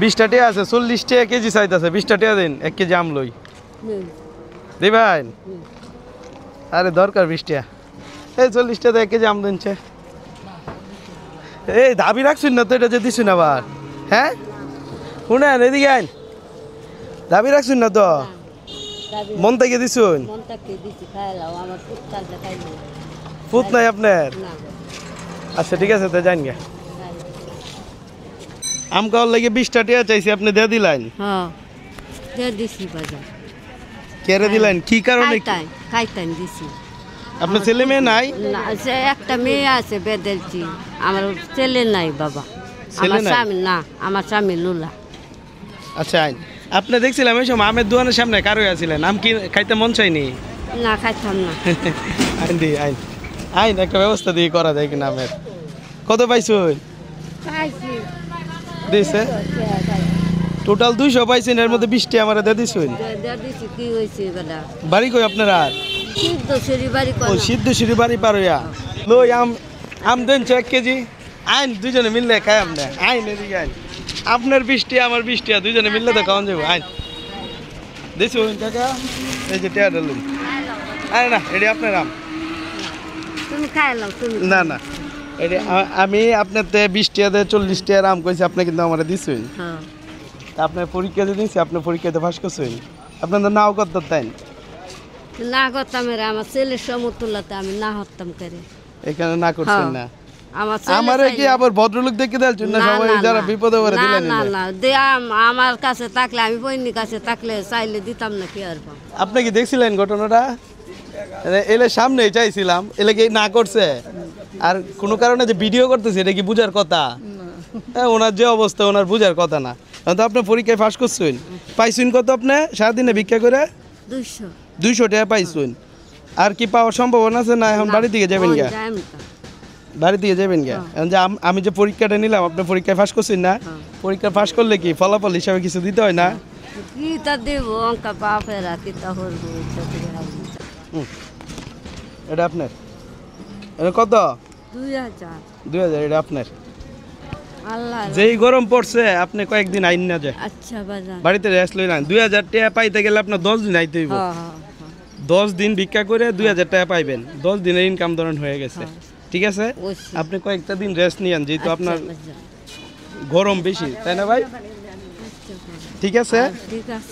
20টা টিয়া আছে, 40 টাকা কেজি চাইতেছে। 20টা টিয়া দিন, 1 কেজি আম লই দিবেন। আরে দরকার 20 টাকা, এই 40 টাকা 1 কেজি আম দিনছে। এই দাবি রাখছুন না তো, এটা যে দিছুন আবার। হ্যাঁ শুনেন, এদিকে আইন, দাবি রাখছুন না তো, মন থেকে দিছুন। ফুট নাই আপনার? আচ্ছা ঠিক আছে, তো যান গে। আম খাওয়ার লাগে 20টা টিয়া চাইছি, আপনি দিয়ে দিলেন। কেড়ে দিলেন কি কারণে? আপনার ছেলে মেয়ে নাই? একটা মেয়ে আছে বেদেলছি, আমার ছেলে নাই বাবা। আমার স্বামী না, আমার স্বামী লুলা। আচ্ছা আপনি দেখছিলাম এই সময় আমের দোকানের সামনে কারো আছিলেন, আম কি খাইতে মন চাইনি? না খাইতাম না। আইন দি আইন, আইন একটা ব্যবস্থা দিয়ে করা যায় কিনা আমের। কত পাইছুন? দিছে টোটাল 200 পাইছেন, এর মধ্যে 20টা আমার দিয়ে দিছুন। কি হয়েছে বাড়ি কই আপনার? আর সিদ্ধেশ্বরী বাড়ি পার হইয়া লই আম, আম দেন 1 কেজি। আইন দুজনে মিললে খাই আমরা। আইন এদিকে আইন, আপনার 20টা আমার 20টা, দুজনে মিললে তো খাওয়ান যাবো। আইন দিছুন কাকা, এই যে টিয়া ডালুন। আরে না, এটি আপনার আম। না না, এটি আমি আপনার 20 টাকা 40 টাকার আম কইছি, আপনি কিন্তু আমার দিছুন। আপনার পরীক্ষা দিয়ে দিয়েছি, আপনার পরীক্ষাতে পাস করছেন। আপনার নাও কত দেন? না করতাম, আমার ছেলের সমতুল্যতে আমি না হতাম করে এখানে না করছেন না। আমারে কি আবার ভদ্রলোক দেখে দিলেন না? সবাই যারা বিপদে পড়ে দিলেন না না, আমার কাছে থাকলে, আমি বইনির কাছে থাকলে চাইলে দিতাম না। কি আর আপনি কি দেখছিলেন ঘটনাটা? এলে সামনেই চাইছিলাম, এলে কি না করছে? আর কোনো কারণে যে ভিডিও করতেছে, এটা কি বুঝার কথা? হ্যাঁ, ওনার যে অবস্থা, ওনার বুঝার কথা না। তো আপনার পরীক্ষায় পাস করছেন, পাইছেন কত? আপনি সারাদিনে ভিক্ষা করে 200 টাকা পাইছেন। আর কি পাওয়ার সম্ভাবনা আছে না? এখন বাড়ি থেকে যাবেন গা? বাড়ি থেকে যাবেন গা? এখন যে আমি যে পরীক্ষাটা নিলাম, আপনার পরীক্ষায় পাস করছেন না? পরীক্ষা পাস করলে কি ফলাফল হিসাবে কিছু দিতে হয় না? এটা আপনার? এটা কত? 2000। এটা আপনার? যেই গরম পড়ছে, আপনি কয়েকদিন আইন না যায়। আচ্ছা বাড়িতে রেস্ট লই না। 2000 টাকা পাইতে গেলে আপনার 10 দিন আইতে হইব। 10 দিন ভিক্ষা করে 2000 টাকা পাইবেন। 10 দিনের ইনকাম ধরেন হয়ে গেছে। ঠিক আছে, আপনি কয়েকটা দিন রেস্ট নিয়েন, যেহেতু আপনার গরম বেশি, তাই না ভাই? ঠিক আছে,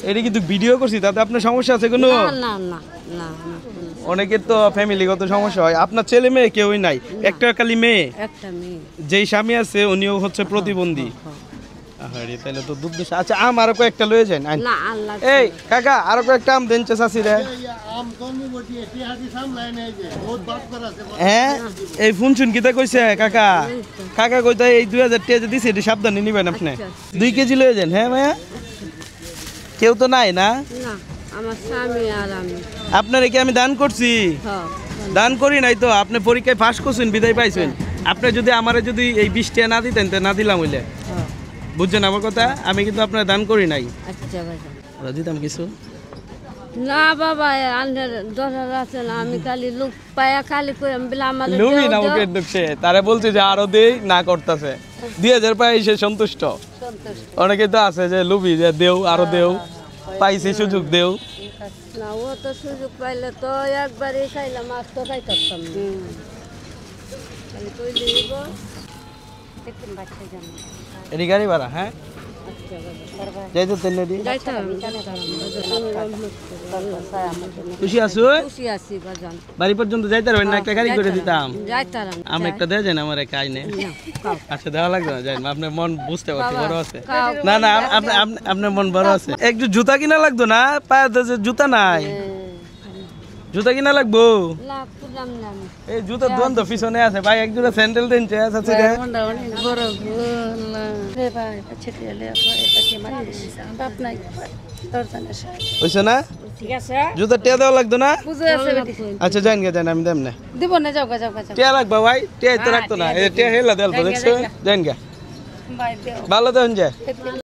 এটা কিন্তু ভিডিও করছি, তাতে আপনার সমস্যা আছে কোনো? অনেকের তো ফ্যামিলিগত সমস্যা হয়। আপনার ছেলে মেয়ে কেউই নাই? একটা খালি মেয়ে? যেই স্বামী আছে উনিও হচ্ছে প্রতিবন্ধী। তাহলে তো দুধ। আচ্ছা, আম আরো কয়েকটা লয়ে যান। এই কাকা, আরো কয়েকটা আম দেন চাচি রে। হ্যাঁ, এই ফোন শুন কিতা কইছে কাকা? কাকা কইতা এই 2000 টাকা দিছে, এটা সাবধানে নিবেন আপনি। 2 কেজি লয়ে যান। হ্যাঁ মায়া, কেউ তো নাই না? আমার স্বামী আর আমি। আপনারে কি আমি দান করছি? দান করি নাই তো। আপনি পরীক্ষায় পাস করছেন, বিদায় পাইছেন। আপনি যদি আমারে যদি এই 20 টাকা না দিতেন, তো না দিলাম হইলে। বুঝছেন আমার কথা? আমি কিন্তু আপনার দান করি নাই। দিতাম কিছু না বাবা, আছে না। আমি খালি লোক পায়া খালি লুবি না, ওকে ঢুকছে তারা বলছে যে আরো দেই, না করতেছে। 2000 পাই সে সন্তুষ্ট। অনেকে তো আছে যে লুবি, যে দেও আরো দেও, পাইছি সুযোগ দেও না। ও তো সুযোগ পাইলে তো একবারই খাইলাম, আজ তো খাইতাম না। এটি গাড়ি ভাড়া? হ্যাঁ, যাইতো তেল নেডি। খুশি আছো? বাড়ি পর্যন্ত যাইতে পারবেন না? একটা গাড়ি করে দিতাম। আমি একটা দিয়ে যান আমার একা আইনে। আচ্ছা, দেওয়া লাগবে না, যাই। আপনার মন বুঝতে পারছি, বড় আছে। না না, আপনার মন বড় আছে। একটু জুতা কিনা লাগতো না? পায়ে জুতা নাই, জুতা কিনা লাগবো। এই জুতা দোকান তো পিছনে আছে ভাই, এক জোড়া স্যান্ডেল দেন। হইছে না? জুতা টিয়া দেওয়া লাগতো না? আচ্ছা, যাইন গে, যান, আমি দেম না। টিয়া লাগবা ভাই? টিয়া তো রাখতো না, টিয়া হেলা দেওয়া দেখছো। যাইন গে, ভালো দেন যায়।